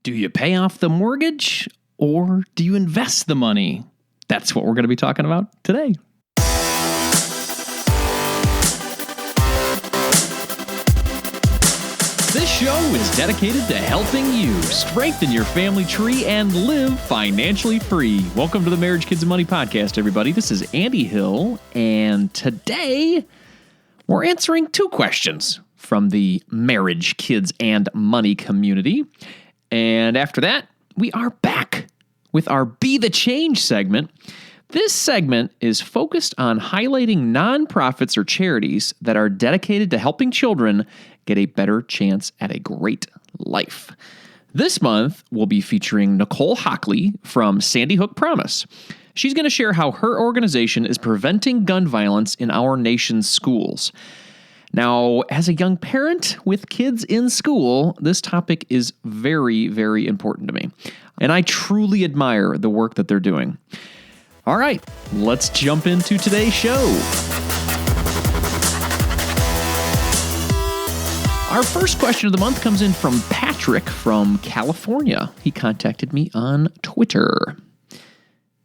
Do you pay off the mortgage or do you invest the money? That's what we're going to be talking about today. This show is dedicated to helping you strengthen your family tree and live financially free. Welcome to the Marriage, Kids, and Money podcast, everybody. This is Andy Hill, and today we're answering two questions from the Marriage, Kids, and Money community. And after that, we are back with our Be the Change segment. This segment is focused on highlighting nonprofits or charities that are dedicated to helping children get a better chance at a great life. This month, we'll be featuring Nicole Hockley from Sandy Hook Promise. She's going to share how her organization is preventing gun violence in our nation's schools. Now, as a young parent with kids in school, this topic is very, very important to me. And I truly admire the work that they're doing. All right, let's jump into today's show. Our first question of the month comes in from Patrick from California. He contacted me on Twitter.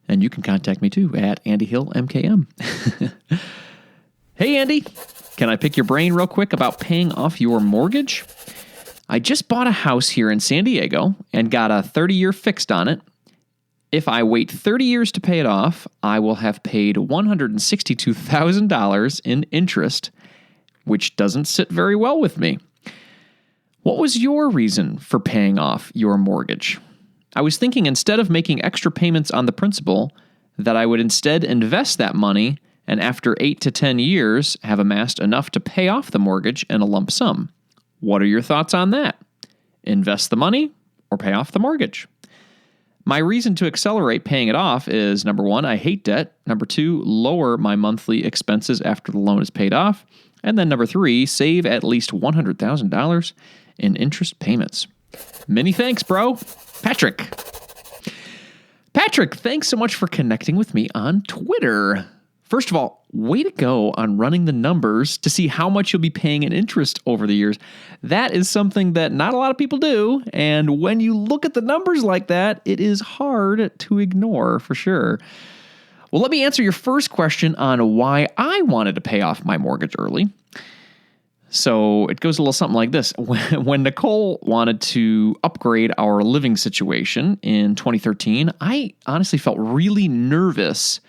And you can contact me too at Andy Hill MKM. Hey, Andy. Can I pick your brain real quick about paying off your mortgage? I just bought a house here in San Diego and got a 30-year fixed on it. If I wait 30 years to pay it off, I will have paid $162,000 in interest, which doesn't sit very well with me. What was your reason for paying off your mortgage? I was thinking instead of making extra payments on the principal, that I would instead invest that money and after 8 to 10 years have amassed enough to pay off the mortgage in a lump sum. What are your thoughts on that? Invest the money or pay off the mortgage? My reason to accelerate paying it off is, number one, I hate debt. Number two, lower my monthly expenses after the loan is paid off. And then number three, save at least $100,000 in interest payments. Many thanks, bro. Patrick. Patrick, thanks so much for connecting with me on Twitter. First of all, way to go on running the numbers to see how much you'll be paying in interest over the years. That is something that not a lot of people do. And when you look at the numbers like that, it is hard to ignore for sure. Well, let me answer your first question on why I wanted to pay off my mortgage early. So it goes a little something like this. When Nicole wanted to upgrade our living situation in 2013, I honestly felt really nervous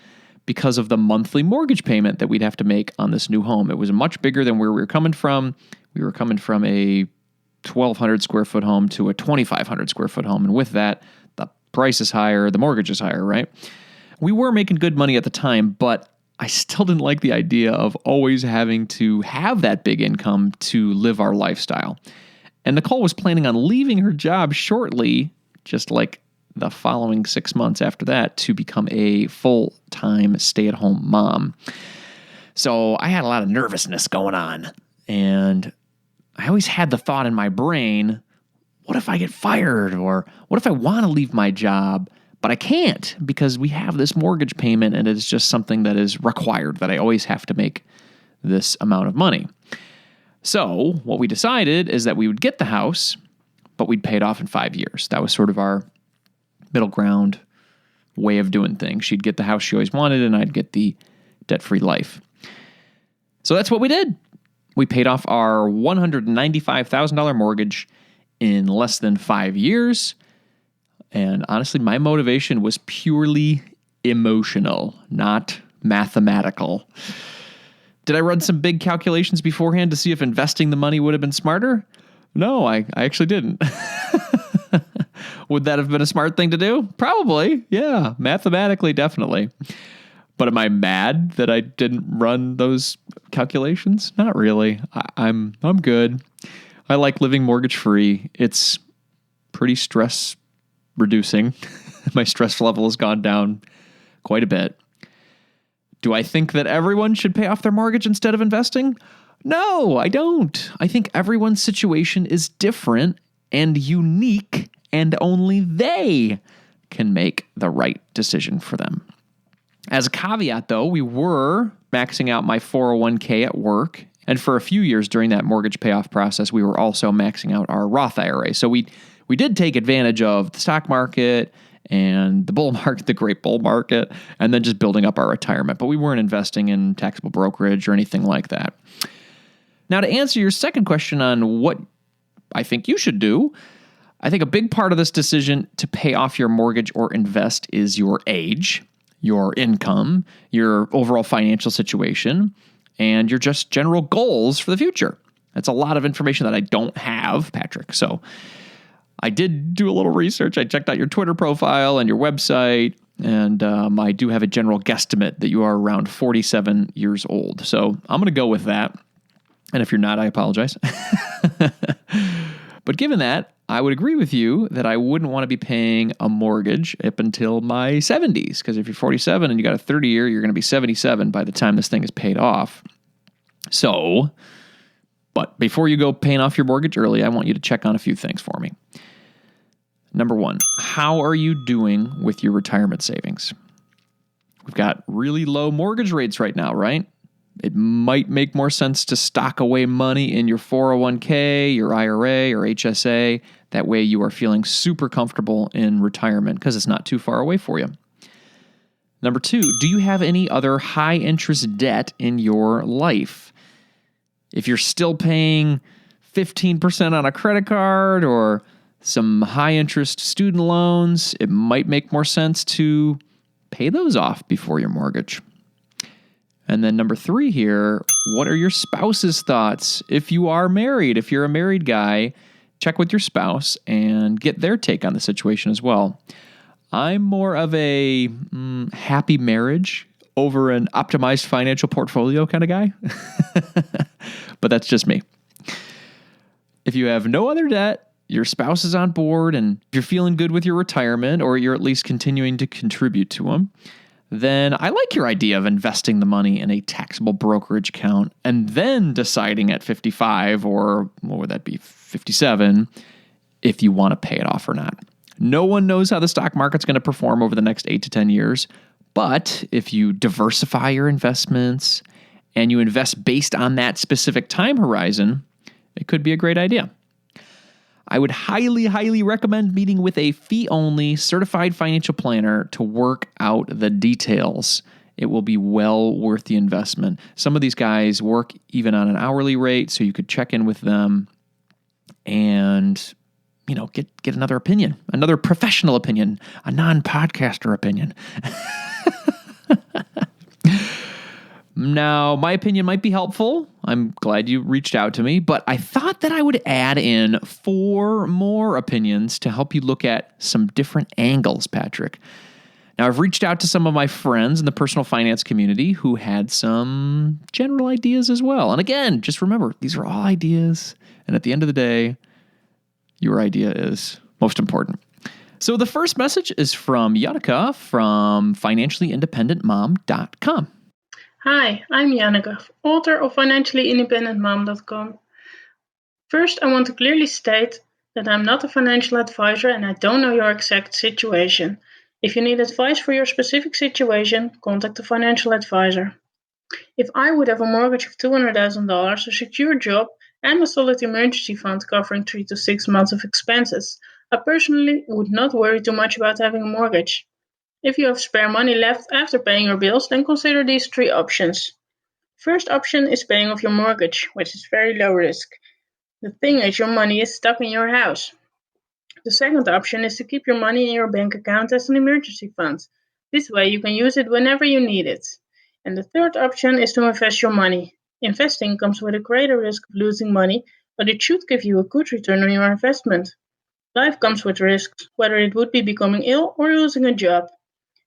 because of the monthly mortgage payment that we'd have to make on this new home. It was much bigger than where we were coming from. We were coming from a 1,200 square foot home to a 2,500 square foot home. And with that, the price is higher, the mortgage is higher, right? We were making good money at the time, but I still didn't like the idea of always having to have that big income to live our lifestyle. And Nicole was planning on leaving her job shortly, just like the following 6 months after that, to become a full-time stay-at-home mom. So I had a lot of nervousness going on. And I always had the thought in my brain, what if I get fired? Or what if I want to leave my job, but I can't because we have this mortgage payment and it's just something that is required, that I always have to make this amount of money. So what we decided is that we would get the house, but we'd pay it off in 5 years. That was sort of our middle ground way of doing things. She'd get the house she always wanted, and I'd get the debt-free life. So that's what we did. We paid off our $195,000 mortgage in less than 5 years. And honestly, my motivation was purely emotional, not mathematical. Did I run some big calculations beforehand to see if investing the money would have been smarter? No, I actually didn't. Would that have been a smart thing to do? Probably. Yeah. Mathematically, definitely. But am I mad that I didn't run those calculations? Not really. I'm good. I like living mortgage free. It's pretty stress reducing. My stress level has gone down quite a bit. Do I think that everyone should pay off their mortgage instead of investing? No, I don't. I think everyone's situation is different and unique, and only they can make the right decision for them. As a caveat, though, we were maxing out my 401k at work. And for a few years during that mortgage payoff process, we were also maxing out our Roth IRA. So we We did take advantage of the stock market and the bull market, the great bull market, and then just building up our retirement. But we weren't investing in taxable brokerage or anything like that. Now, to answer your second question on what I think you should do, I think a big part of this decision to pay off your mortgage or invest is your age, your income, your overall financial situation, and your just general goals for the future. That's a lot of information that I don't have, Patrick. So I did do a little research. I checked out your Twitter profile and your website, and I do have a general guesstimate that you are around 47 years old. So I'm going to go with that. And if you're not, I apologize. But given that, I would agree with you that I wouldn't want to be paying a mortgage up until my 70s, because if you're 47 and you got a 30-year, you're going to be 77 by the time this thing is paid off. So, but before you go paying off your mortgage early, I want you to check on a few things for me. Number one, how are you doing with your retirement savings? We've got really low mortgage rates right now, right? It might make more sense to stock away money in your 401k, your IRA, or HSA. That way you are feeling super comfortable in retirement because it's not too far away for you. Number two, do you have any other high interest debt in your life? If you're still paying 15% on a credit card or some high interest student loans, it might make more sense to pay those off before your mortgage. And then number three here, what are your spouse's thoughts? If you are married, if you're a married guy, check with your spouse and get their take on the situation as well. I'm more of a happy marriage over an optimized financial portfolio kind of guy. But that's just me. If you have no other debt, your spouse is on board, and you're feeling good with your retirement, or you're at least continuing to contribute to them, then I like your idea of investing the money in a taxable brokerage account and then deciding at 55 or what would that be, 57, if you want to pay it off or not. No one knows how the stock market's going to perform over the next 8 to 10 years, but if you diversify your investments and you invest based on that specific time horizon, it could be a great idea. I would highly, highly recommend meeting with a fee-only certified financial planner to work out the details. It will be well worth the investment. Some of these guys work even on an hourly rate, so you could check in with them and, get another opinion, another professional opinion, a non-podcaster opinion. Now, my opinion might be helpful. I'm glad you reached out to me, but I thought that I would add in 4 more opinions to help you look at some different angles, Patrick. Now, I've reached out to some of my friends in the personal finance community who had some general ideas as well. And again, just remember, these are all ideas. And at the end of the day, your idea is most important. So the first message is from Yannicka from financiallyindependentmom.com. Hi, I'm Yannicka, author of financiallyindependentmom.com. First, I want to clearly state that I'm not a financial advisor and I don't know your exact situation. If you need advice for your specific situation, contact a financial advisor. If I would have a mortgage of $200,000, a secure job, and a solid emergency fund covering 3 to 6 months of expenses, I personally would not worry too much about having a mortgage. If you have spare money left after paying your bills, then consider these 3 options. First option is paying off your mortgage, which is very low risk. The thing is, your money is stuck in your house. The second option is to keep your money in your bank account as an emergency fund. This way you can use it whenever you need it. And the third option is to invest your money. Investing comes with a greater risk of losing money, but it should give you a good return on your investment. Life comes with risks, whether it would be becoming ill or losing a job.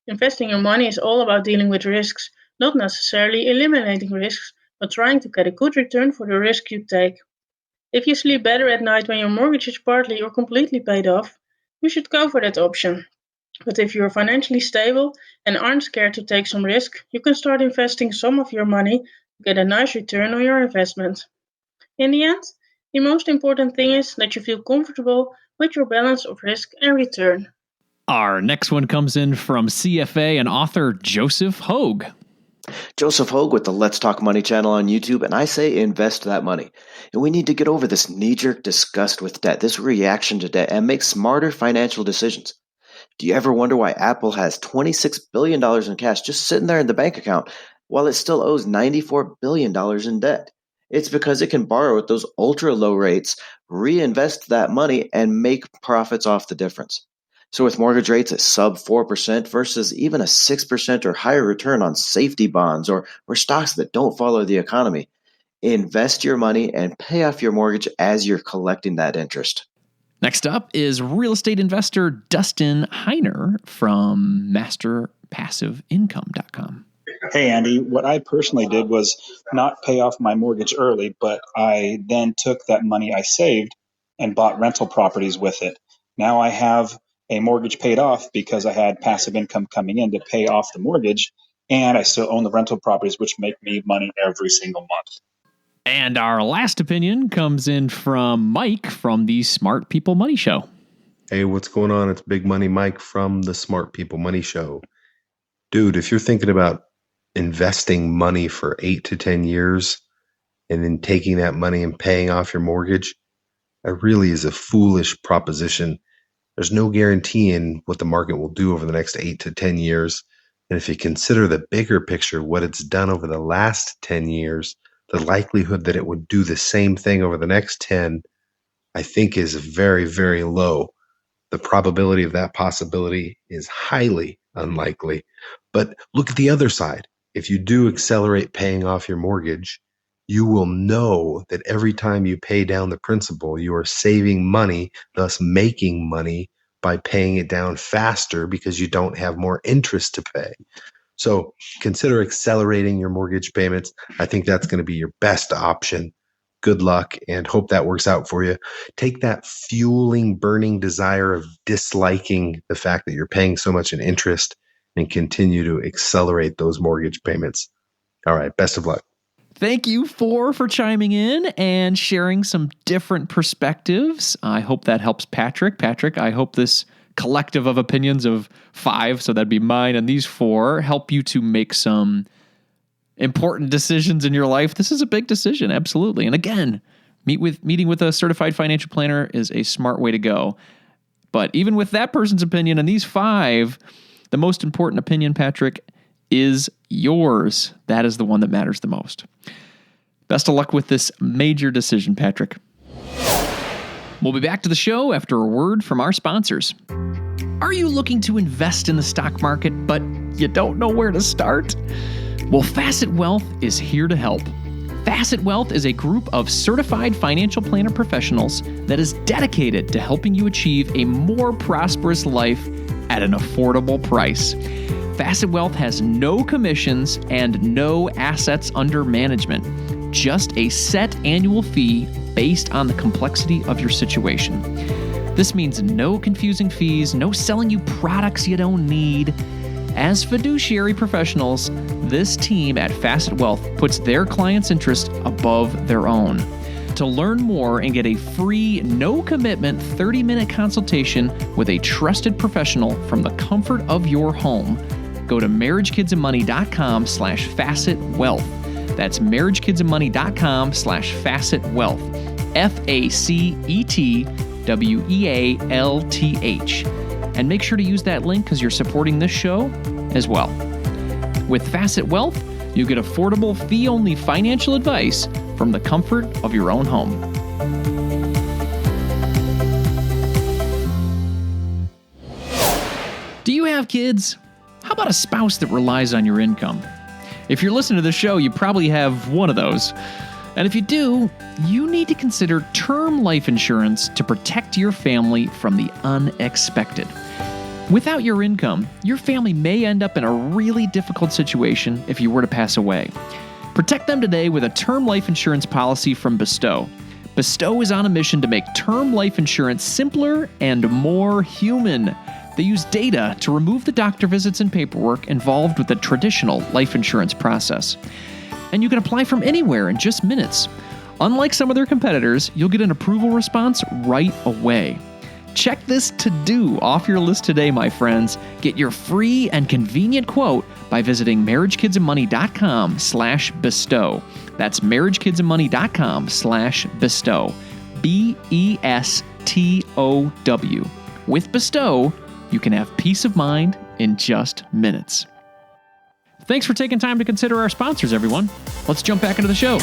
Investing your money is all about dealing with risks, not necessarily eliminating risks, but trying to get a good return for the risk you take. If you sleep better at night when your mortgage is partly or completely paid off, you should go for that option. But if you are financially stable and aren't scared to take some risk, you can start investing some of your money to get a nice return on your investment. In the end, the most important thing is that you feel comfortable with your balance of risk and return. Our next one comes in from CFA and author Joseph Hogue. Joseph Hogue with the Let's Talk Money channel on YouTube, and I say invest that money. And we need to get over this knee-jerk disgust with debt, this reaction to debt, and make smarter financial decisions. Do you ever wonder why Apple has $26 billion in cash just sitting there in the bank account while it still owes $94 billion in debt? It's because it can borrow at those ultra-low rates, reinvest that money, and make profits off the difference. So with mortgage rates at sub 4% versus even a 6% or higher return on safety bonds or stocks that don't follow the economy, invest your money and pay off your mortgage as you're collecting that interest. Next up is real estate investor Dustin Heiner from masterpassiveincome.com. Hey, Andy, what I personally did was not pay off my mortgage early, but I then took that money I saved and bought rental properties with it. Now I have a mortgage paid off because I had passive income coming in to pay off the mortgage, and I still own the rental properties, which make me money every single month. And our last opinion comes in from Mike from the Smart People Money Show. Hey, what's going on? It's Big Money Mike from the Smart People Money Show. Dude, if you're thinking about investing money for 8 to 10 years and then taking that money and paying off your mortgage, that really is a foolish proposition. There's no guarantee in what the market will do over the next 8 to 10 years. And if you consider the bigger picture, what it's done over the last 10 years, the likelihood that it would do the same thing over the next 10, I think is very, very low. The probability of that possibility is highly unlikely. But look at the other side. If you do accelerate paying off your mortgage, you will know that every time you pay down the principal, you are saving money, thus making money by paying it down faster because you don't have more interest to pay. So consider accelerating your mortgage payments. I think that's going to be your best option. Good luck and hope that works out for you. Take that fueling, burning desire of disliking the fact that you're paying so much in interest and continue to accelerate those mortgage payments. All right, best of luck. Thank you for chiming in and sharing some different perspectives. I hope that helps Patrick. Patrick, I hope this collective of opinions of 5, so that'd be mine and these 4, help you to make some important decisions in your life. This is a big decision, absolutely. And again, meeting with a certified financial planner is a smart way to go. But even with that person's opinion and these 5, the most important opinion, Patrick, is yours. That is the one that matters the most. Best of luck with this major decision, Patrick. We'll be back to the show after a word from our sponsors. Are you looking to invest in the stock market, but you don't know where to start? Well, Facet Wealth is here to help. Facet Wealth is a group of certified financial planner professionals that is dedicated to helping you achieve a more prosperous life at an affordable price. Facet Wealth has no commissions and no assets under management, just a set annual fee based on the complexity of your situation. This means no confusing fees, no selling you products you don't need. As fiduciary professionals, this team at Facet Wealth puts their clients' interest above their own. To learn more and get a free, no-commitment 30-minute consultation with a trusted professional from the comfort of your home, go to marriagekidsandmoney.com/facetwealth. That's marriagekidsandmoney.com/facetwealth. FACETWEALTH. And make sure to use that link because you're supporting this show as well. With Facet Wealth, you get affordable, fee-only financial advice from the comfort of your own home. Do you have kids? How about a spouse that relies on your income? If you're listening to the show, you probably have one of those. And if you do, you need to consider term life insurance to protect your family from the unexpected. Without your income, your family may end up in a really difficult situation if you were to pass away. Protect them today with a term life insurance policy from Bestow. Bestow is on a mission to make term life insurance simpler and more human. They use data to remove the doctor visits and paperwork involved with the traditional life insurance process. And you can apply from anywhere in just minutes. Unlike some of their competitors, you'll get an approval response right away. Check this to-do off your list today, my friends. Get your free and convenient quote by visiting marriagekidsandmoney.com/bestow. That's marriagekidsandmoney.com/bestow. BESTOW. With Bestow, you can have peace of mind in just minutes. Thanks for taking time to consider our sponsors, everyone. Let's jump back into the show.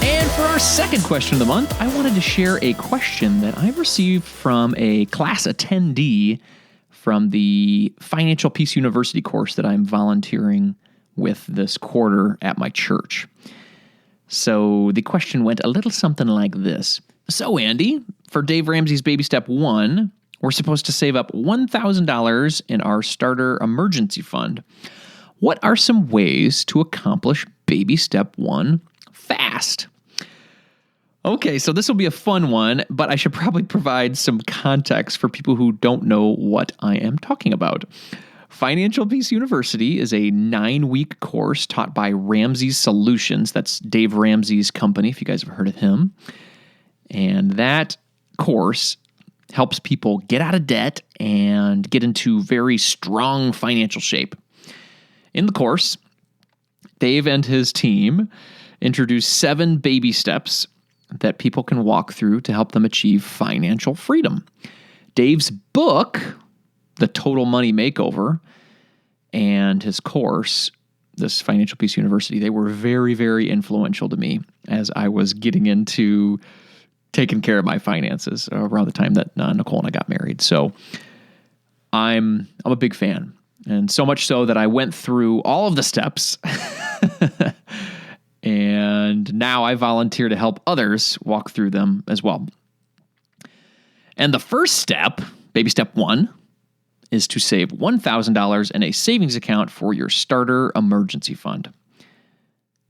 And for our second question of the month, I wanted to share a question that I received from a class attendee from the Financial Peace University course that I'm volunteering with this quarter at my church. So the question went a little something like this. So Andy, for Dave Ramsey's Baby Step 1, we're supposed to save up $1,000 in our starter emergency fund. What are some ways to accomplish Baby Step 1 fast? Okay, so this will be a fun one, but I should probably provide some context for people who don't know what I am talking about. Financial Peace University is a 9-week course taught by Ramsey's Solutions. That's Dave Ramsey's company, if you guys have heard of him. And that course helps people get out of debt and get into very strong financial shape. In the course, Dave and his team introduce 7 baby steps that people can walk through to help them achieve financial freedom. Dave's book, The Total Money Makeover, and his course, this Financial Peace University, they were very, very influential to me as I was getting into taking care of my finances around the time that Nicole and I got married. So I'm a big fan. And so much so that I went through all of the steps and now I volunteer to help others walk through them as well. And the first step, Baby Step 1, is to save $1,000 in a savings account for your starter emergency fund.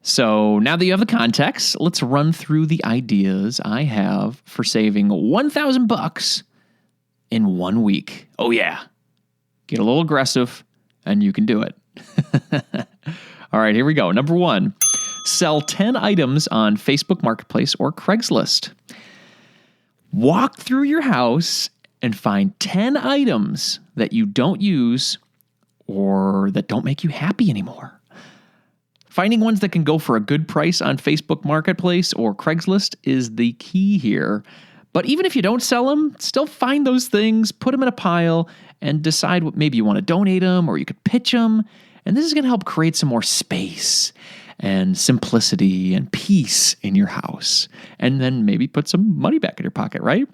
So now that you have the context, let's run through the ideas I have for saving $1,000 in 1 week. Oh yeah, get a little aggressive and you can do it. All right, here we go. Number 1, sell 10 items on Facebook Marketplace or Craigslist. Walk through your house and find 10 items that you don't use or that don't make you happy anymore. Finding ones that can go for a good price on Facebook Marketplace or Craigslist is the key here. But even if you don't sell them, still find those things, put them in a pile, and decide what maybe you want to donate them or you could pitch them. And this is going to help create some more space and simplicity and peace in your house. And then maybe put some money back in your pocket, right?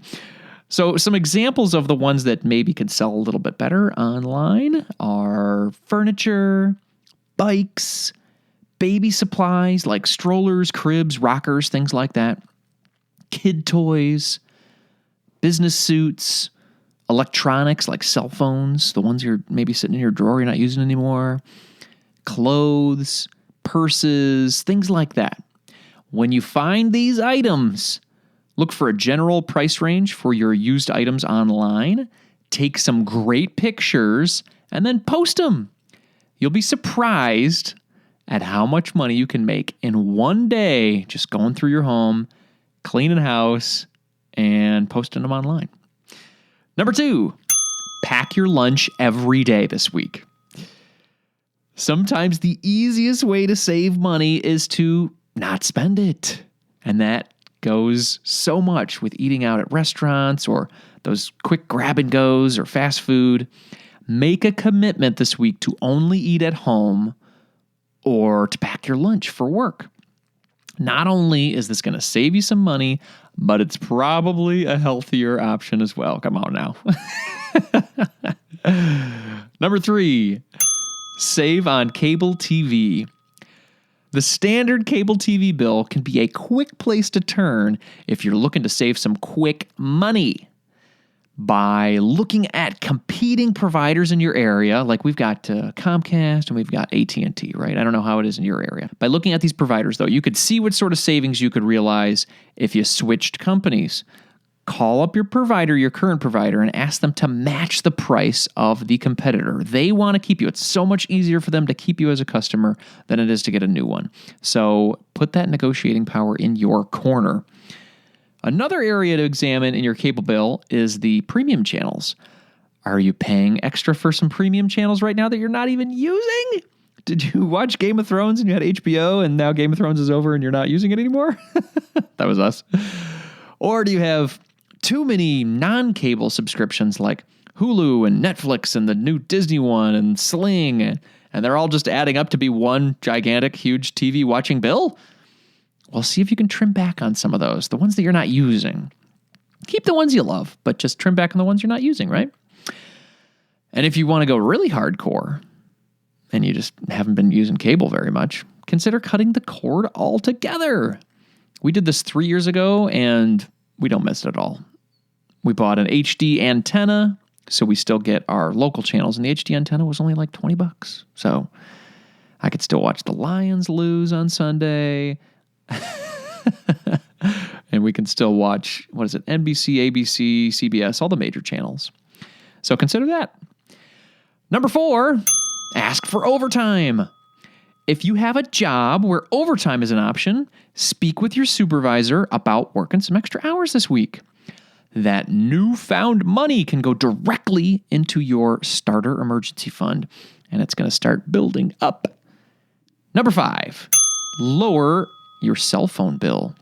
So some examples of the ones that maybe can sell a little bit better online are furniture, bikes, baby supplies like strollers, cribs, rockers, things like that, kid toys, business suits, electronics like cell phones, the ones you're maybe sitting in your drawer you're not using anymore, clothes, purses, things like that. When you find these items, look for a general price range for your used items online, take some great pictures, and then post them. You'll be surprised at how much money you can make in one day just going through your home, cleaning house, and posting them online. Number 2, pack your lunch every day this week. Sometimes the easiest way to save money is to not spend it. And that goes so much with eating out at restaurants or those quick grab and goes or fast food. Make a commitment this week to only eat at home or to pack your lunch for work. Not only is this going to save you some money, but it's probably a healthier option as well. Come on now. Number 3, save on cable TV. The standard cable TV bill can be a quick place to turn if you're looking to save some quick money. By looking at competing providers in your area, like we've got Comcast and we've got AT&T, right? I don't know how it is in your area. By looking at these providers, though, you could see what sort of savings you could realize if you switched companies. Call up your provider, your current provider, and ask them to match the price of the competitor. They want to keep you. It's so much easier for them to keep you as a customer than it is to get a new one. So put that negotiating power in your corner. Another area to examine in your cable bill is the premium channels. Are you paying extra for some premium channels right now that you're not even using? Did you watch Game of Thrones and you had HBO and now Game of Thrones is over and you're not using it anymore? That was us. Or do you have too many non-cable subscriptions like Hulu and Netflix and the new Disney one and Sling, and they're all just adding up to be one gigantic, huge TV watching bill? Well, see if you can trim back on some of those, the ones that you're not using. Keep the ones you love, but just trim back on the ones you're not using, right? And if you want to go really hardcore and you just haven't been using cable very much, consider cutting the cord altogether. We did this 3 years ago and we don't miss it at all. We bought an HD antenna, so we still get our local channels, and the HD antenna was only like $20. So I could still watch the Lions lose on Sunday. And we can still watch, NBC, ABC, CBS, all the major channels. So consider that. Number 4, ask for overtime. If you have a job where overtime is an option, speak with your supervisor about working some extra hours this week. That newfound money can go directly into your starter emergency fund, and it's going to start building up. Number 5, lower your cell phone bill.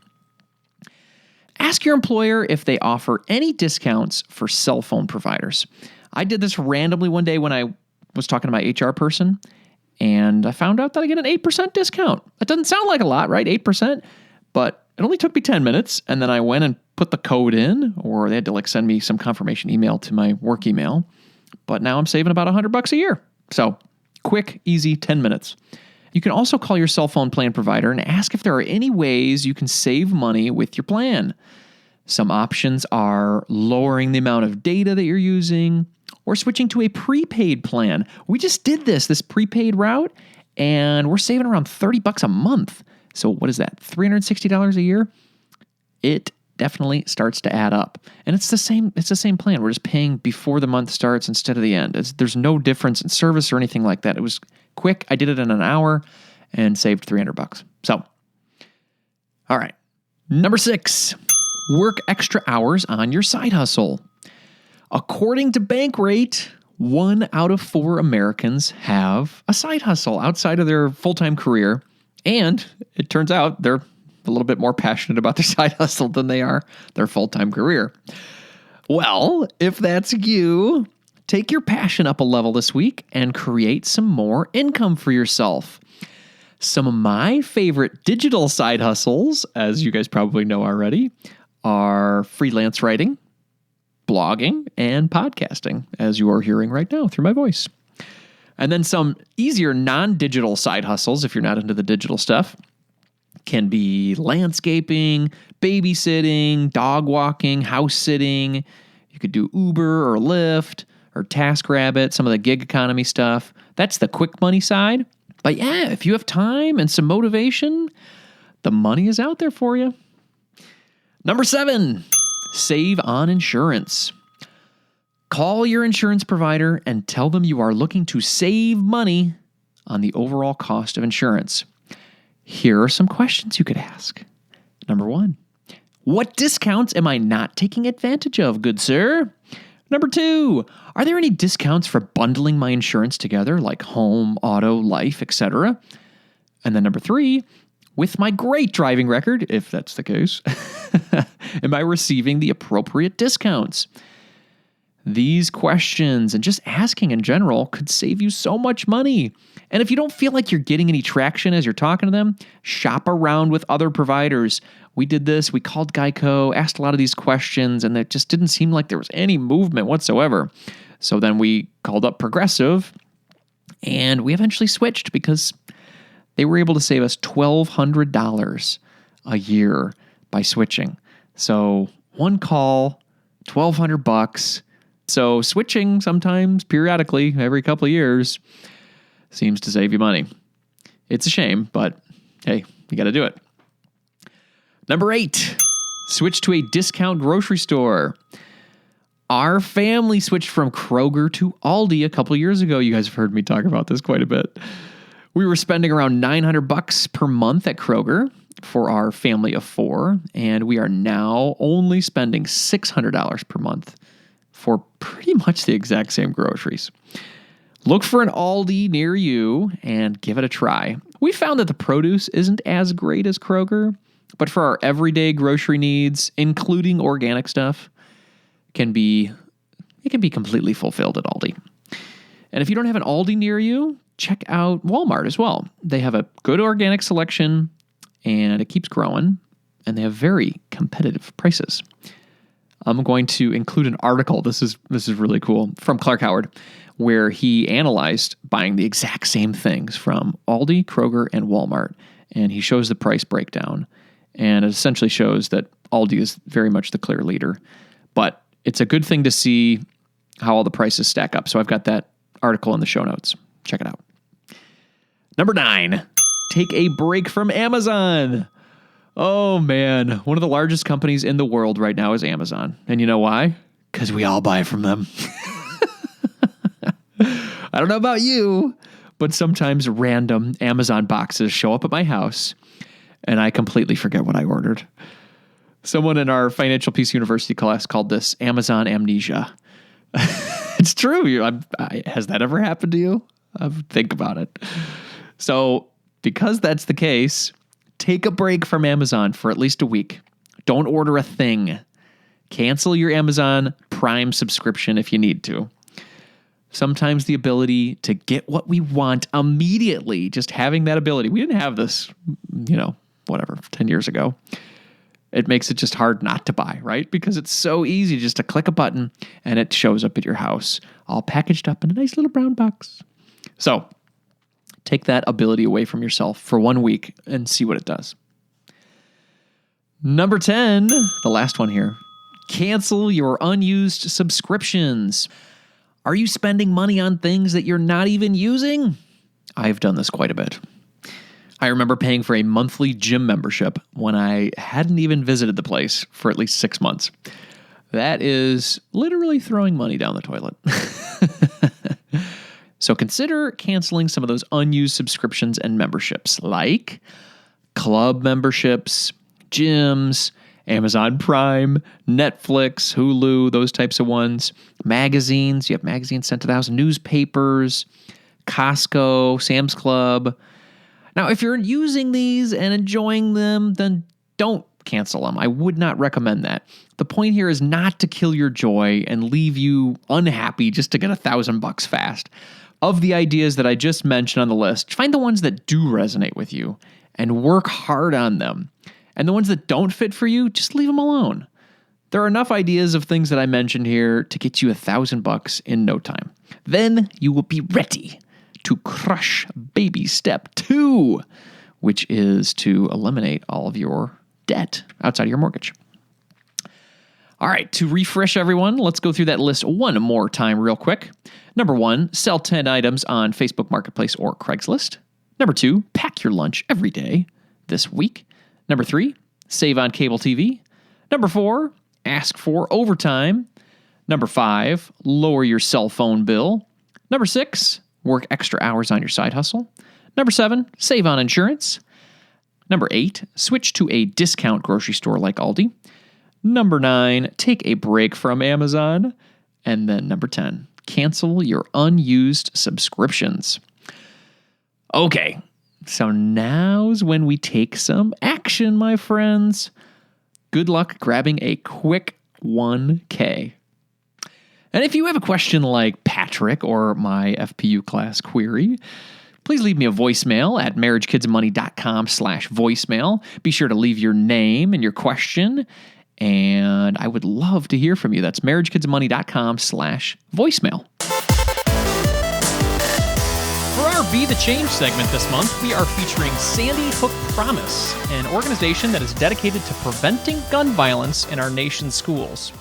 Ask your employer if they offer any discounts for cell phone providers. I did this randomly one day when I was talking to my HR person, and I found out that I get an 8% discount. That doesn't sound like a lot, right? 8%, but it only took me 10 minutes, and then I went and put the code in, or they had to send me some confirmation email to my work email. But now I'm saving about $100 a year. So quick, easy, 10 minutes. You can also call your cell phone plan provider and ask if there are any ways you can save money with your plan. Some options are lowering the amount of data that you're using or switching to a prepaid plan. We just did this prepaid route, and we're saving around $30 a month. So what is that, $360 a year? It definitely starts to add up. And it's the same plan. We're just paying before the month starts instead of the end. There's no difference in service or anything like that. It was quick. I did it in an hour and saved $300. So, all right. Number 6, work extra hours on your side hustle. According to Bankrate, 1 out of 4 Americans have a side hustle outside of their full-time career. And it turns out they're a little bit more passionate about their side hustle than they are their full-time career. Well, if that's you, take your passion up a level this week and create some more income for yourself. Some of my favorite digital side hustles, as you guys probably know already, are freelance writing, blogging, and podcasting, as you are hearing right now through my voice. And then some easier non-digital side hustles, if you're not into the digital stuff, can be landscaping, babysitting, dog walking, house sitting. You could do Uber or Lyft or TaskRabbit, some of the gig economy stuff. That's the quick money side. But yeah, if you have time and some motivation, the money is out there for you. Number 7, save on insurance. Call your insurance provider and tell them you are looking to save money on the overall cost of insurance. Here are some questions you could ask. Number 1, what discounts am I not taking advantage of, good sir? Number 2, are there any discounts for bundling my insurance together, like home, auto, life, etc.? And then number 3, with my great driving record, if that's the case, am I receiving the appropriate discounts? These questions and just asking in general could save you so much money. And if you don't feel like you're getting any traction as you're talking to them, shop around with other providers. We did this. We called Geico, asked a lot of these questions, and it just didn't seem like there was any movement whatsoever. So then we called up Progressive, and we eventually switched because they were able to save us $1,200 a year by switching. So one call, $1,200. So switching sometimes, periodically, every couple of years, seems to save you money. It's a shame, but hey, you got to do it. Number 8, switch to a discount grocery store. Our family switched from Kroger to Aldi a couple of years ago. You guys have heard me talk about this quite a bit. We were spending around $900 per month at Kroger, for our family of 4, and we are now only spending $600 per month for pretty much the exact same groceries. Look for an Aldi near you and give it a try. We found that the produce isn't as great as Kroger, but for our everyday grocery needs, including organic stuff, it can be completely fulfilled at Aldi. And if you don't have an Aldi near you, check out Walmart as well. They have a good organic selection, and it keeps growing, and they have very competitive prices. I'm going to include an article. This is really cool, from Clark Howard, where he analyzed buying the exact same things from Aldi, Kroger, and Walmart. And he shows the price breakdown. And it essentially shows that Aldi is very much the clear leader. But it's a good thing to see how all the prices stack up. So I've got that article in the show notes. Check it out. Number 9, take a break from Amazon. Oh man, one of the largest companies in the world right now is Amazon. And you know why? Because we all buy from them. I don't know about you, but sometimes random Amazon boxes show up at my house and I completely forget what I ordered. Someone in our Financial Peace University class called this Amazon amnesia. It's true. Has that ever happened to you? Think about it. So because that's the case, take a break from Amazon for at least a week. Don't order a thing. Cancel your Amazon Prime subscription if you need to. Sometimes the ability to get what we want immediately, just having that ability. We didn't have this, 10 years ago. It makes it just hard not to buy, right? Because it's so easy just to click a button and it shows up at your house, all packaged up in a nice little brown box. So take that ability away from yourself for 1 week and see what it does. Number 10, the last one here. Cancel your unused subscriptions. Are you spending money on things that you're not even using? I've done this quite a bit. I remember paying for a monthly gym membership when I hadn't even visited the place for at least 6 months. That is literally throwing money down the toilet. So consider canceling some of those unused subscriptions and memberships, like club memberships, gyms, Amazon Prime, Netflix, Hulu, those types of ones, magazines. You have magazines sent to the house, newspapers, Costco, Sam's Club. Now, if you're using these and enjoying them, then don't cancel them. I would not recommend that. The point here is not to kill your joy and leave you unhappy just to get $1,000 fast. Of the ideas that I just mentioned on the list, find the ones that do resonate with you and work hard on them. And the ones that don't fit for you, just leave them alone. There are enough ideas of things that I mentioned here to get you $1,000 in no time. Then you will be ready to crush baby step 2, which is to eliminate all of your debt outside of your mortgage. All right, to refresh everyone, let's go through that list one more time real quick. Number 1, sell 10 items on Facebook Marketplace or Craigslist. Number 2, pack your lunch every day this week. Number 3, save on cable TV. Number 4, ask for overtime. Number 5, lower your cell phone bill. Number 6, work extra hours on your side hustle. Number 7, save on insurance. Number 8, switch to a discount grocery store like Aldi. Number 9, take a break from Amazon. And then number 10, cancel your unused subscriptions. Okay, so now's when we take some action, my friends. Good luck grabbing a quick 1K. And if you have a question like Patrick or my FPU class query, please leave me a voicemail at marriagekidsmoney.com/voicemail. Be sure to leave your name and your question, and I would love to hear from you. That's marriagekidsmoney.com/voicemail. For our Be the Change segment this month, we are featuring Sandy Hook Promise, an organization that is dedicated to preventing gun violence in our nation's schools.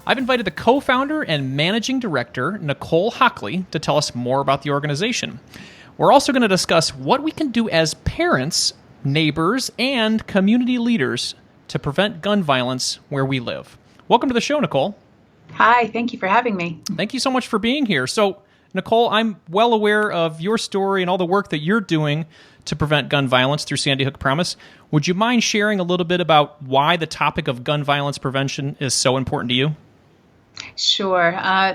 I've invited the co-founder and managing director, Nicole Hockley, to tell us more about the organization. We're also going to discuss what we can do as parents, neighbors, and community leaders to prevent gun violence where we live. Welcome to the show, Nicole. Hi, thank you for having me. Thank you so much for being here. So, Nicole, I'm well aware of your story and all the work that you're doing to prevent gun violence through Sandy Hook Promise. Would you mind sharing a little bit about why the topic of gun violence prevention is so important to you? Sure.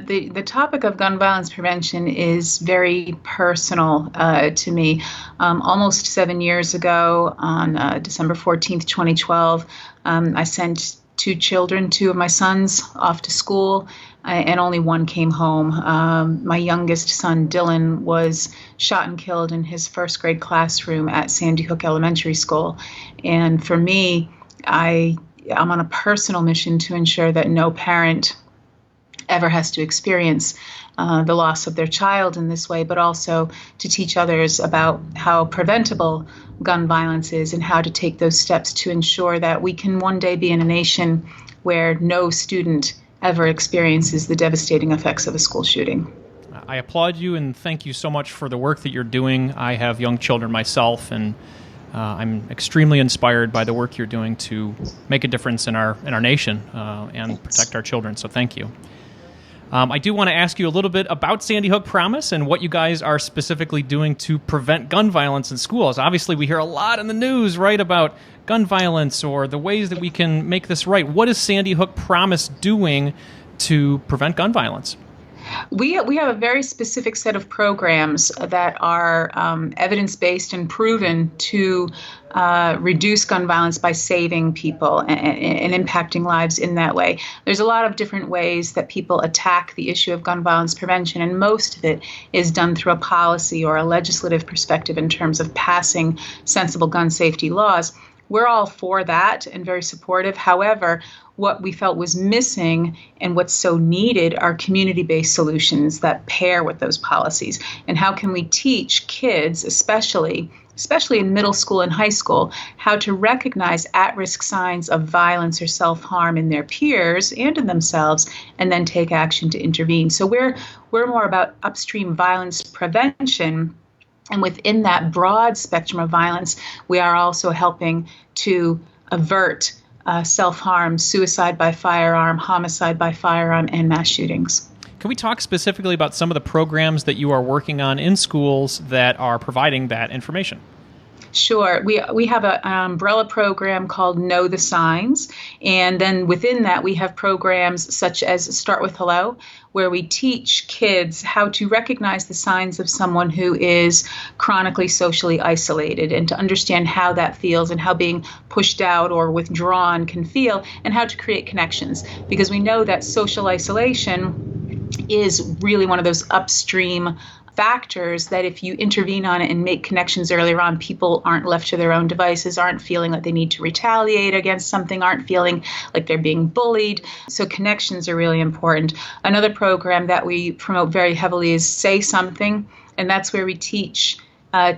The topic of gun violence prevention is very personal to me. Almost 7 years ago, on December 14th, 2012, I sent two of my sons off to school, and only one came home. My youngest son, Dylan, was shot and killed in his first grade classroom at Sandy Hook Elementary School. And for me, I'm on a personal mission to ensure that no parent ever has to experience the loss of their child in this way, but also to teach others about how preventable gun violence is and how to take those steps to ensure that we can one day be in a nation where no student ever experiences the devastating effects of a school shooting. I applaud you and thank you so much for the work that you're doing. I have young children myself, and I'm extremely inspired by the work you're doing to make a difference in our nation and protect our children. So thank you. I do want to ask you a little bit about Sandy Hook Promise and what you guys are specifically doing to prevent gun violence in schools. Obviously, we hear a lot in the news, right, about gun violence or the ways that we can make this right. What is Sandy Hook Promise doing to prevent gun violence? We have a very specific set of programs that are evidence-based and proven to reduce gun violence by saving people and impacting lives in that way. There's a lot of different ways that people attack the issue of gun violence prevention, and most of it is done through a policy or a legislative perspective in terms of passing sensible gun safety laws. We're all for that and very supportive. However, what we felt was missing and what's so needed are community-based solutions that pair with those policies. And how can we teach kids, especially in middle school and high school, how to recognize at-risk signs of violence or self-harm in their peers and in themselves, and then take action to intervene. So we're more about upstream violence prevention. And within that broad spectrum of violence, we are also helping to avert self-harm, suicide by firearm, homicide by firearm, and mass shootings. Can we talk specifically about some of the programs that you are working on in schools that are providing that information? Sure. We have an umbrella program called Know the Signs. And then within that, we have programs such as Start with Hello, where we teach kids how to recognize the signs of someone who is chronically socially isolated and to understand how that feels and how being pushed out or withdrawn can feel and how to create connections. Because we know that social isolation is really one of those upstream factors that if you intervene on it and make connections earlier on, people aren't left to their own devices, aren't feeling like they need to retaliate against something, aren't feeling like they're being bullied. So connections are really important. Another program that we promote very heavily is Say Something, and that's where we teach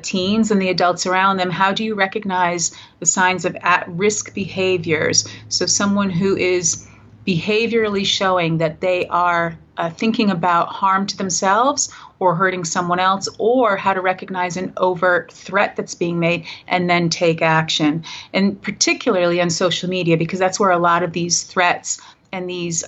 teens and the adults around them, how do you recognize the signs of at-risk behaviors? So someone who is behaviorally showing that they are thinking about harm to themselves or hurting someone else, or how to recognize an overt threat that's being made and then take action. And particularly on social media, because that's where a lot of these threats and these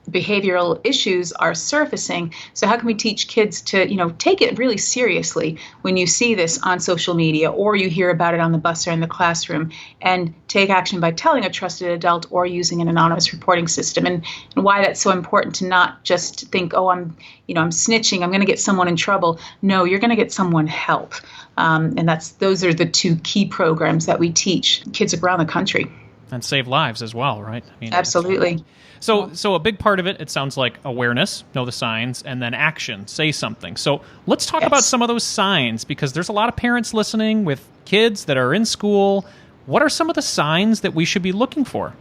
behavioral issues are surfacing. So how can we teach kids to, take it really seriously when you see this on social media or you hear about it on the bus or in the classroom, and take action by telling a trusted adult or using an anonymous reporting system, and why that's so important to not just think, oh, I'm snitching, I'm going to get someone in trouble. No, you're going to get someone help. And those are the two key programs that we teach kids around the country. And save lives as well, right? Absolutely. So a big part of it sounds like awareness, know the signs, and then action, say something. So let's talk about some of those signs, because there's a lot of parents listening with kids that are in school. What are some of the signs that we should be looking for?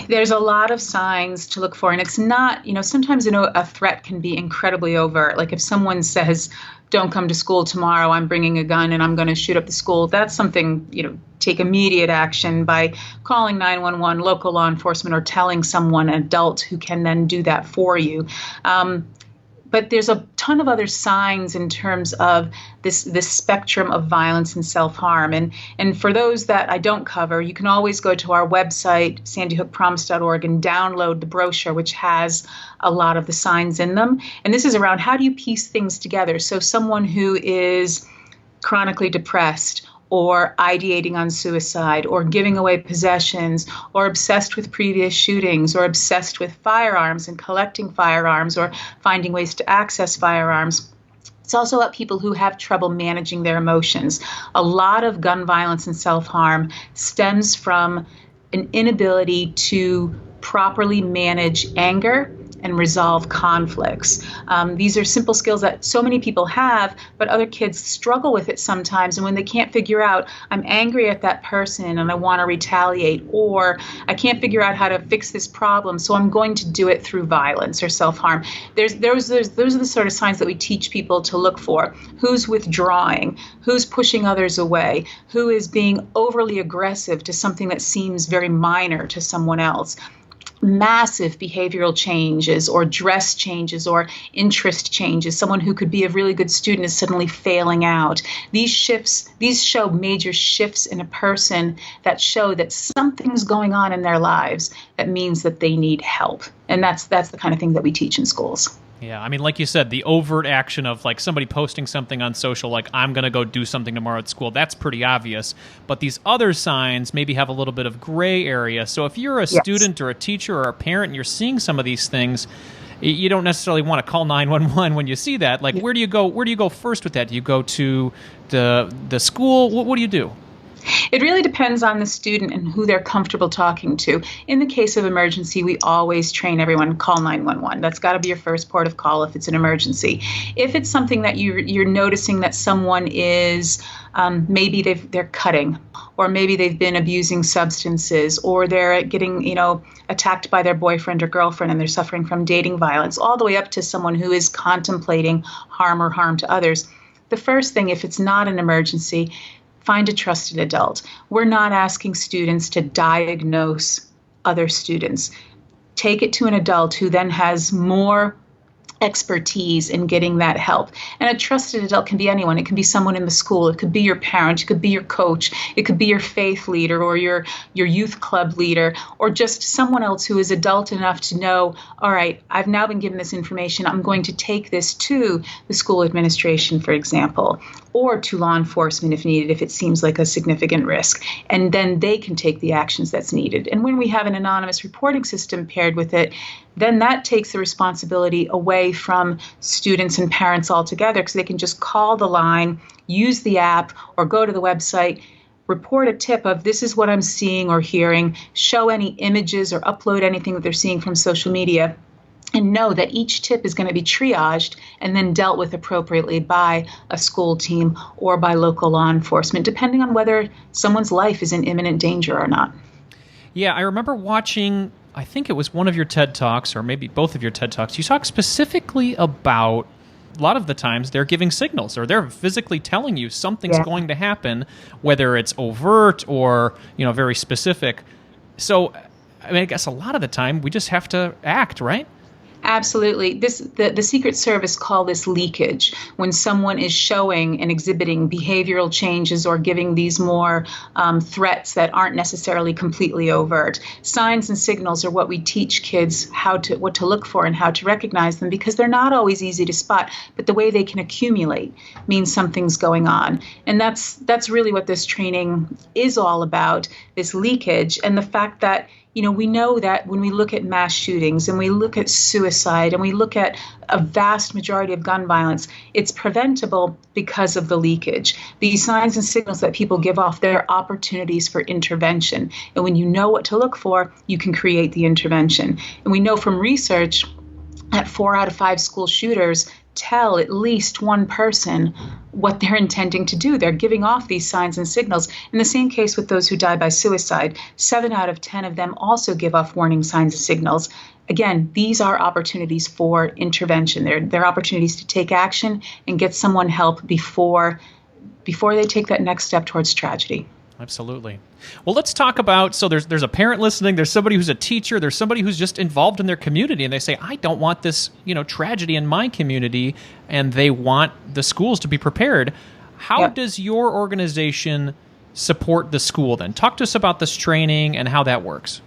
There's a lot of signs to look for, and it's not, sometimes a threat can be incredibly overt. Like if someone says, don't come to school tomorrow, I'm bringing a gun and I'm going to shoot up the school, that's something, take immediate action by calling 911, local law enforcement, or telling someone, an adult, who can then do that for you. But there's a ton of other signs in terms of this spectrum of violence and self-harm. And for those that I don't cover, you can always go to our website, sandyhookpromise.org, and download the brochure, which has a lot of the signs in them. And this is around how do you piece things together. So someone who is chronically depressed, or ideating on suicide, or giving away possessions, or obsessed with previous shootings, or obsessed with firearms and collecting firearms, or finding ways to access firearms. It's also about people who have trouble managing their emotions. A lot of gun violence and self-harm stems from an inability to properly manage anger and resolve conflicts. These are simple skills that so many people have, but other kids struggle with it sometimes. And when they can't figure out, I'm angry at that person and I want to retaliate, or I can't figure out how to fix this problem, so I'm going to do it through violence or self-harm. Those are the sort of signs that we teach people to look for. Who's withdrawing? Who's pushing others away? Who is being overly aggressive to something that seems very minor to someone else? Massive behavioral changes or dress changes or interest changes. Someone who could be a really good student is suddenly failing out. These show major shifts in a person that show that something's going on in their lives that means that they need help. And that's the kind of thing that we teach in schools. Yeah, I mean, like you said, the overt action of like somebody posting something on social, like I'm going to go do something tomorrow at school, that's pretty obvious. But these other signs maybe have a little bit of gray area. So if you're a student or a teacher or a parent and you're seeing some of these things, you don't necessarily want to call 911 when you see that. Like, where do you go? Where do you go first with that? Do you go to the school? What do you do? It really depends on the student and who they're comfortable talking to. In the case of emergency, we always train everyone, call 911. That's got to be your first port of call if it's an emergency. If it's something that you're noticing that someone is, maybe they're cutting, or maybe they've been abusing substances, or they're getting, attacked by their boyfriend or girlfriend and they're suffering from dating violence, all the way up to someone who is contemplating harm to others. The first thing, if it's not an emergency, find a trusted adult. We're not asking students to diagnose other students. Take it to an adult who then has more expertise in getting that help. And a trusted adult can be anyone. It can be someone in the school. It could be your parent. It could be your coach. It could be your faith leader or your youth club leader, or just someone else who is adult enough to know, all right, I've now been given this information. I'm going to take this to the school administration, for example, or to law enforcement if needed, if it seems like a significant risk. And then they can take the actions that's needed. And when we have an anonymous reporting system paired with it, then that takes the responsibility away from students and parents altogether, because they can just call the line, use the app, or go to the website, report a tip of this is what I'm seeing or hearing, show any images or upload anything that they're seeing from social media, and know that each tip is going to be triaged and then dealt with appropriately by a school team or by local law enforcement, depending on whether someone's life is in imminent danger or not. Yeah, I remember watching, I think it was one of your TED Talks, or maybe both of your TED Talks. You talk specifically about, a lot of the times, they're giving signals, or they're physically telling you something's going to happen, whether it's overt or, very specific. So, I guess a lot of the time, we just have to act, right? Absolutely. The Secret Service call this leakage, when someone is showing and exhibiting behavioral changes or giving these more threats that aren't necessarily completely overt. Signs and signals are what we teach kids what to look for and how to recognize them, because they're not always easy to spot, but the way they can accumulate means something's going on. And that's really what this training is all about, this leakage, and the fact that we know that when we look at mass shootings and we look at suicide and we look at a vast majority of gun violence, it's preventable because of the leakage. These signs and signals that people give off, they're opportunities for intervention. And when you know what to look for, you can create the intervention. And we know from research that 4 out of 5 school shooters tell at least one person what they're intending to do. They're giving off these signs and signals. In the same case with those who die by suicide, 7 out of 10 of them also give off warning signs and signals. Again, these are opportunities for intervention. They're opportunities to take action and get someone help before they take that next step towards tragedy. Absolutely. Well, let's talk about, so there's a parent listening, there's somebody who's a teacher, there's somebody who's just involved in their community, and they say, I don't want this, tragedy in my community, and they want the schools to be prepared. How does your organization support the school then? Talk to us about this training and how that works.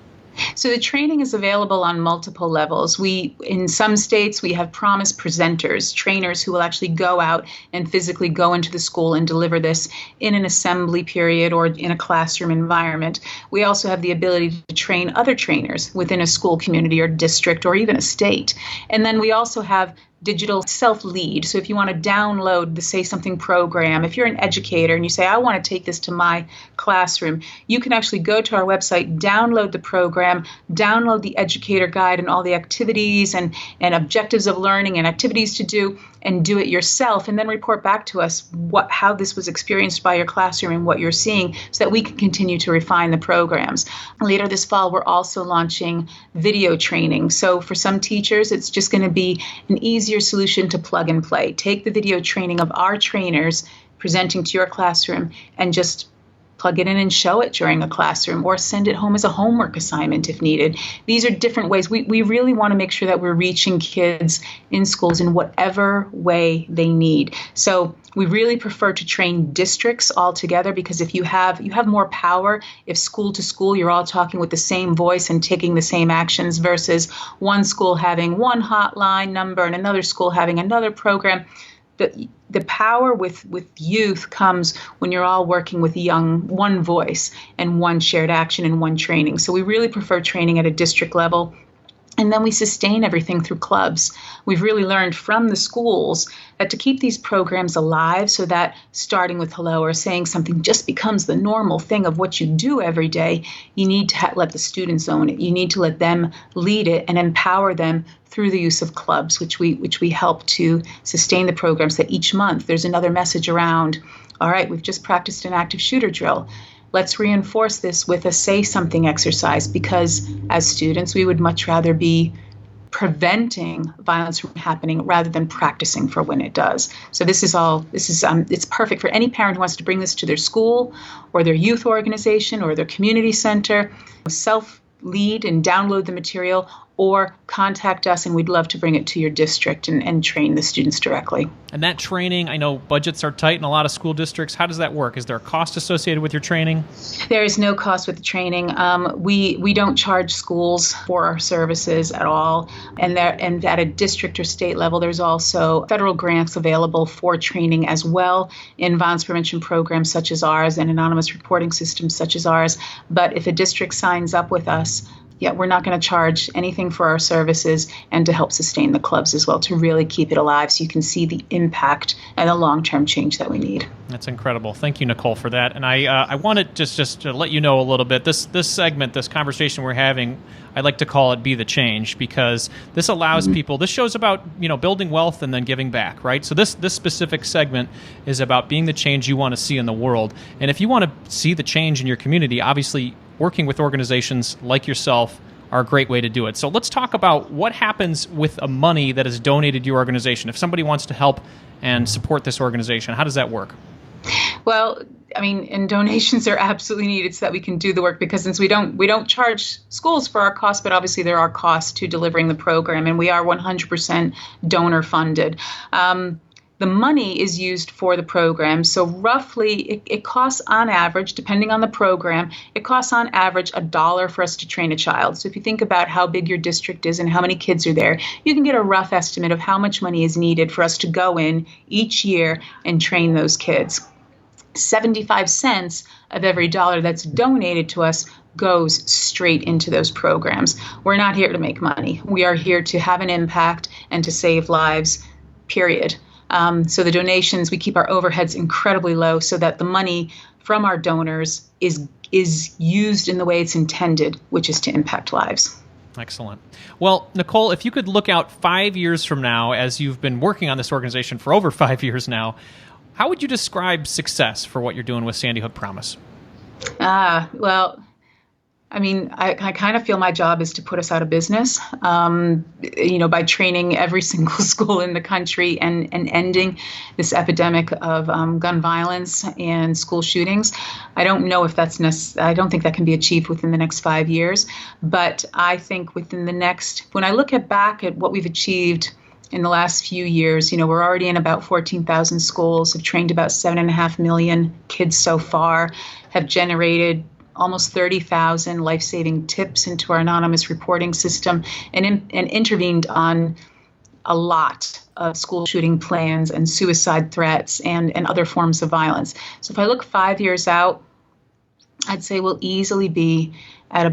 So the training is available on multiple levels. In some states, we have promise presenters, trainers who will actually go out and physically go into the school and deliver this in an assembly period or in a classroom environment. We also have the ability to train other trainers within a school community or district or even a state. And then we also have digital self-lead. So if you want to download the Say Something program, if you're an educator and you say, I want to take this to my classroom, you can actually go to our website, download the program, download the educator guide and all the activities and objectives of learning and activities to do, and do it yourself, and then report back to us how this was experienced by your classroom and what you're seeing so that we can continue to refine the programs. Later this fall, we're also launching video training. So for some teachers, it's just going to be an easier solution to plug and play. Take the video training of our trainers presenting to your classroom and just plug it in and show it during a classroom, or send it home as a homework assignment if needed. These are different ways. We really want to make sure that we're reaching kids in schools in whatever way they need. So we really prefer to train districts all together, because if you have more power if school to school you're all talking with the same voice and taking the same actions, versus one school having one hotline number and another school having another program. The power with youth comes when you're all working with one voice and one shared action and one training. So we really prefer training at a district level. And then we sustain everything through clubs. We've really learned from the schools that to keep these programs alive, so that starting with hello or saying something just becomes the normal thing of what you do every day, you need to let the students own it. You need to let them lead it and empower them through the use of clubs, which we help to sustain the programs. That each month there's another message around, all right, we've just practiced an active shooter drill. Let's reinforce this with a say something exercise, because as students, we would much rather be preventing violence from happening rather than practicing for when it does. So it's perfect for any parent who wants to bring this to their school or their youth organization or their community center, self-lead and download the material, or contact us and we'd love to bring it to your district and train the students directly. And that training, I know budgets are tight in a lot of school districts. How does that work? Is there a cost associated with your training? There is no cost with the training. We don't charge schools for our services at all. And at a district or state level, there's also federal grants available for training as well in violence prevention programs such as ours and anonymous reporting systems such as ours. But if a district signs up with us, we're not going to charge anything for our services, and to help sustain the clubs as well, to really keep it alive so you can see the impact and the long-term change that we need. That's incredible. Thank you, Nicole, for that. And I wanted just to let you know a little bit, this segment, this conversation we're having, I like to call it Be the Change, because this allows people, this show's about, building wealth and then giving back, right? So this specific segment is about being the change you want to see in the world. And if you want to see the change in your community, obviously working with organizations like yourself are a great way to do it. So let's talk about what happens with money that is donated to your organization. If somebody wants to help and support this organization, how does that work? Well, and donations are absolutely needed so that we can do the work, because since we don't charge schools for our costs, but obviously there are costs to delivering the program, and we are 100% donor funded. The money is used for the program. So roughly it costs on average, depending on the program, it costs on average $1 for us to train a child. So if you think about how big your district is and how many kids are there, you can get a rough estimate of how much money is needed for us to go in each year and train those kids. 75 cents of every dollar that's donated to us goes straight into those programs. We're not here to make money. We are here to have an impact and to save lives, period. So the donations, we keep our overheads incredibly low so that the money from our donors is used in the way it's intended, which is to impact lives. Excellent. Well, Nicole, if you could look out 5 years from now, as you've been working on this organization for over 5 years now, how would you describe success for what you're doing with Sandy Hook Promise? Well, I mean, I kind of feel my job is to put us out of business, by training every single school in the country and ending this epidemic of gun violence and school shootings. I don't know if that's I don't think that can be achieved within the next 5 years, but I think when I look back at what we've achieved in the last few years, we're already in about 14,000 schools, have trained about 7.5 million kids so far, have generated almost 30,000 life-saving tips into our anonymous reporting system, and intervened on a lot of school shooting plans and suicide threats and other forms of violence. So if I look 5 years out, I'd say we'll easily be at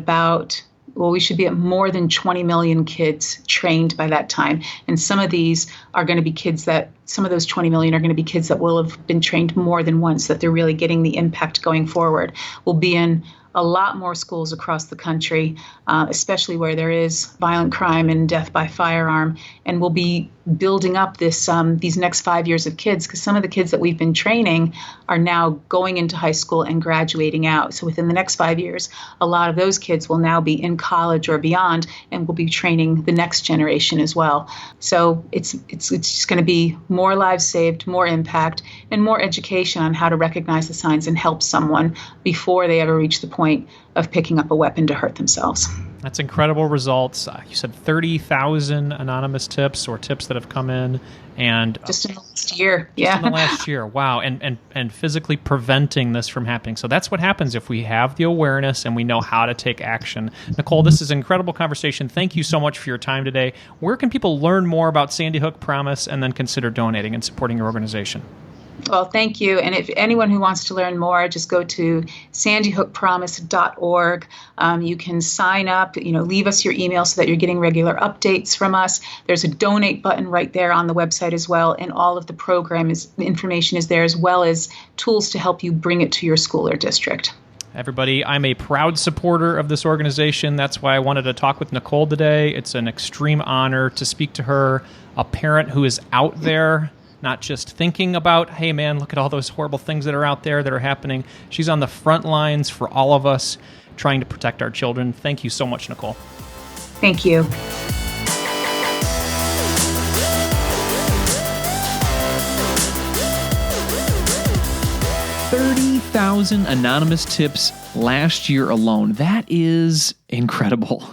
we should be at more than 20 million kids trained by that time. And some of these are going to be some of those 20 million are going to be kids that will have been trained more than once, that they're really getting the impact going forward. We'll be in a lot more schools across the country, especially where there is violent crime and death by firearm. And we'll be building up these next 5 years of kids, because some of the kids that we've been training are now going into high school and graduating out. So within the next 5 years, a lot of those kids will now be in college or beyond, and we'll be training the next generation as well. So it's just going to be more lives saved, more impact, and more education on how to recognize the signs and help someone before they ever reach the point of picking up a weapon to hurt themselves. That's incredible results. You said 30,000 anonymous tips or tips that have come in, and just in the last year. In the last year. Wow. And physically preventing this from happening. So that's what happens if we have the awareness and we know how to take action. Nicole, this is an incredible conversation. Thank you so much for your time today. Where can people learn more about Sandy Hook Promise and then consider donating and supporting your organization? Well, thank you. And if anyone who wants to learn more, just go to sandyhookpromise.org. You can sign up, leave us your email so that you're getting regular updates from us. There's a donate button right there on the website as well. And all of the information is there, as well as tools to help you bring it to your school or district. Everybody, I'm a proud supporter of this organization. That's why I wanted to talk with Nicole today. It's an extreme honor to speak to her, a parent who is out there, not just thinking about, hey, man, look at all those horrible things that are out there that are happening. She's on the front lines for all of us, trying to protect our children. Thank you so much, Nicole. Thank you. $30,000 anonymous tips last year alone. That is incredible.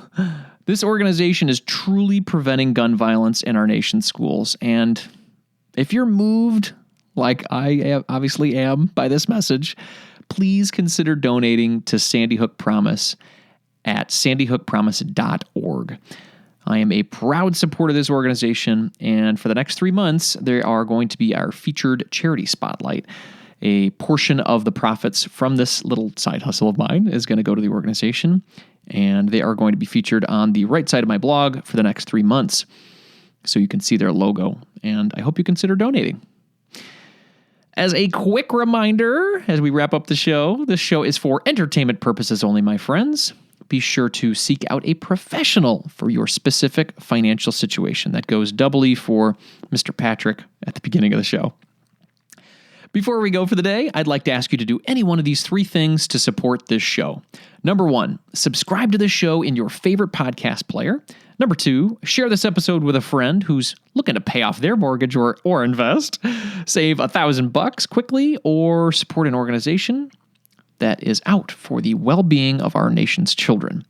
This organization is truly preventing gun violence in our nation's schools, and if you're moved, like I obviously am by this message, please consider donating to Sandy Hook Promise at sandyhookpromise.org. I am a proud supporter of this organization, and for the next 3 months, they are going to be our featured charity spotlight. A portion of the profits from this little side hustle of mine is going to go to the organization, and they are going to be featured on the right side of my blog for the next 3 months, so you can see their logo, and I hope you consider donating. As a quick reminder, as we wrap up the show, this show is for entertainment purposes only, my friends. Be sure to seek out a professional for your specific financial situation. That goes doubly for Mr. Patrick at the beginning of the show. Before we go for the day, I'd like to ask you to do any one of these 3 things to support this show. Number 1, subscribe to this show in your favorite podcast player. Number 2, share this episode with a friend who's looking to pay off their mortgage or invest, save $1,000 quickly, or support an organization that is out for the well-being of our nation's children.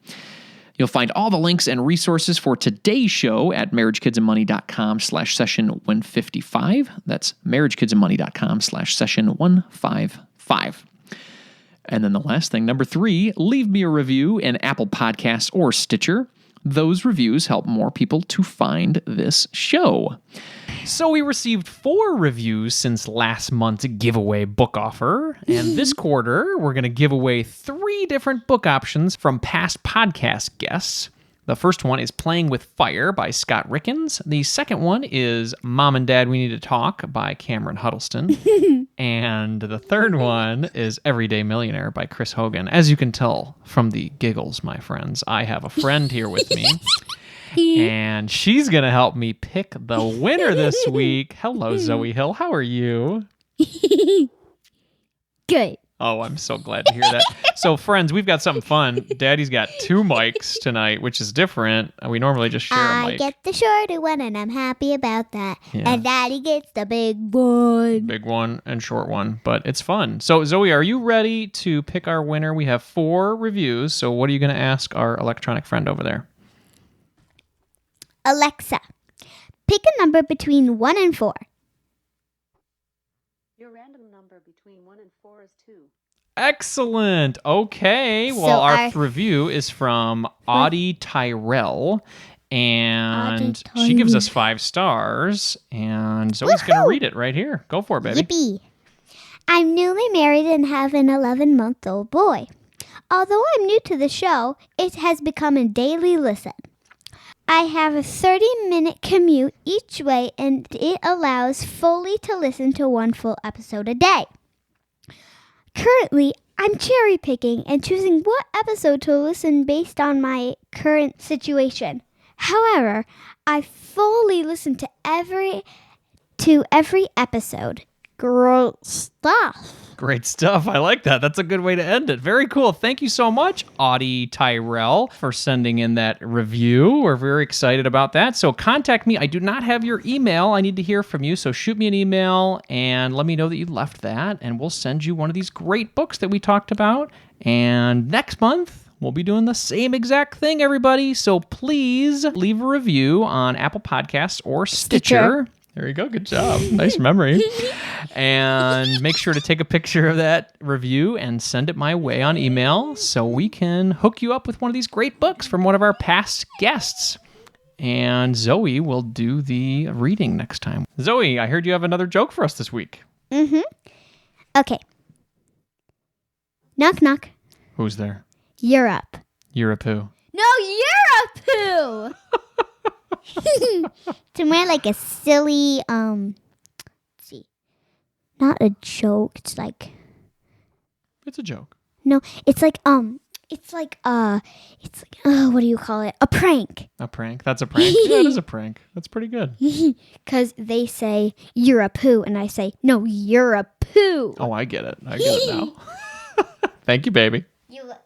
You'll find all the links and resources for today's show at marriagekidsandmoney.com/session155. That's marriagekidsandmoney.com/session155. And then the last thing, number 3, leave me a review in Apple Podcasts or Stitcher. Those reviews help more people to find this show. So we received 4 reviews since last month's giveaway book offer. And this quarter, we're going to give away 3 different book options from past podcast guests. The first one is Playing with Fire by Scott Rickens. The second one is Mom and Dad, We Need to Talk by Cameron Huddleston. And the third one is Everyday Millionaire by Chris Hogan. As you can tell from the giggles, my friends, I have a friend here with me. And she's going to help me pick the winner this week. Hello, Zoe Hill. How are you? Good. Oh, I'm so glad to hear that. So, friends, we've got something fun. Daddy's got 2 mics tonight, which is different. We normally just share a mic. I get the shorter one, and I'm happy about that. Yeah. And Daddy gets the big one. Big one and short one, but it's fun. So, Zoe, are you ready to pick our winner? We have 4 reviews. So, what are you going to ask our electronic friend over there? Alexa, pick a number between 1 and 4. Your random number between 1 and 4 is 2. Excellent. Okay. Well, So our review is from Audie Tyrell, and she gives us 5 stars. And Zoe's going to read it right here. Go for it, baby. Yippee. I'm newly married and have an 11-month-old boy. Although I'm new to the show, it has become a daily listen. I have a 30-minute commute each way, and it allows fully to listen to 1 full episode a day. Currently, I'm cherry picking and choosing what episode to listen based on my current situation. However, I fully listen to every episode. Great stuff. Great stuff. I like that. That's a good way to end it. Very cool. Thank you so much, Audie Tyrell, for sending in that review. We're very excited about that. So contact me. I do not have your email. I need to hear from you. So shoot me an email and let me know that you left that, and we'll send you one of these great books that we talked about. And next month, we'll be doing the same exact thing, everybody. So please leave a review on Apple Podcasts or Stitcher. There you go. Good job. Nice memory. And make sure to take a picture of that review and send it my way on email so we can hook you up with one of these great books from one of our past guests. And Zoe will do the reading next time. Zoe, I heard you have another joke for us this week. Mm-hmm. Okay. Knock, knock. Who's there? Europe. Europe who? No, Europe who? It's more like a silly, let's see. Not a joke. It's like... It's a joke. No, what do you call it? A prank. A prank? That's a prank? Yeah, it is a prank. That's pretty good. Because they say, you're a poo, and I say, no, you're a poo. Oh, I get it. I get it now. Thank you, baby. You're welcome.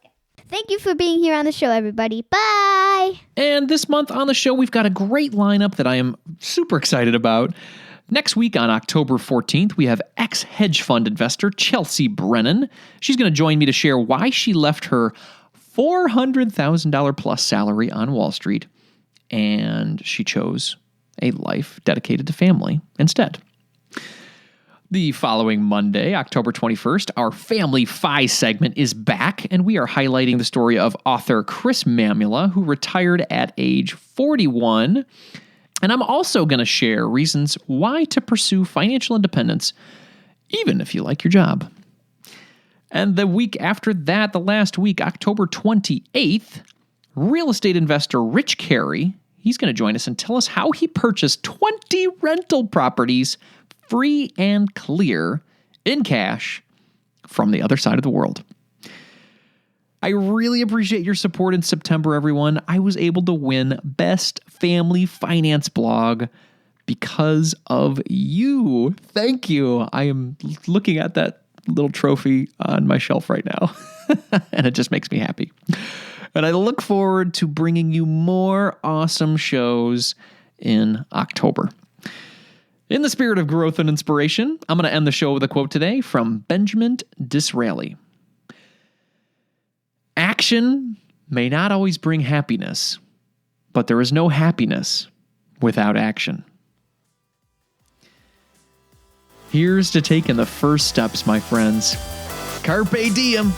Thank you for being here on the show, everybody. Bye. And this month on the show, we've got a great lineup that I am super excited about. Next week on October 14th, we have ex-hedge fund investor Chelsea Brennan. She's going to join me to share why she left her $400,000 plus salary on Wall Street, and she chose a life dedicated to family instead. The following Monday, October 21st, our Family Fi segment is back, and we are highlighting the story of author Chris Mamula, who retired at age 41. And I'm also going to share reasons why to pursue financial independence, even if you like your job. And the week after that, the last week, October 28th, real estate investor Rich Carey, he's going to join us and tell us how he purchased 20 rental properties free and clear in cash from the other side of the world. I really appreciate your support in September, everyone. I was able to win Best Family Finance Blog because of you. Thank you. I am looking at that little trophy on my shelf right now, and it just makes me happy. And I look forward to bringing you more awesome shows in October. In the spirit of growth and inspiration, I'm going to end the show with a quote today from Benjamin Disraeli. Action may not always bring happiness, but there is no happiness without action. Here's to taking the first steps, my friends. Carpe diem.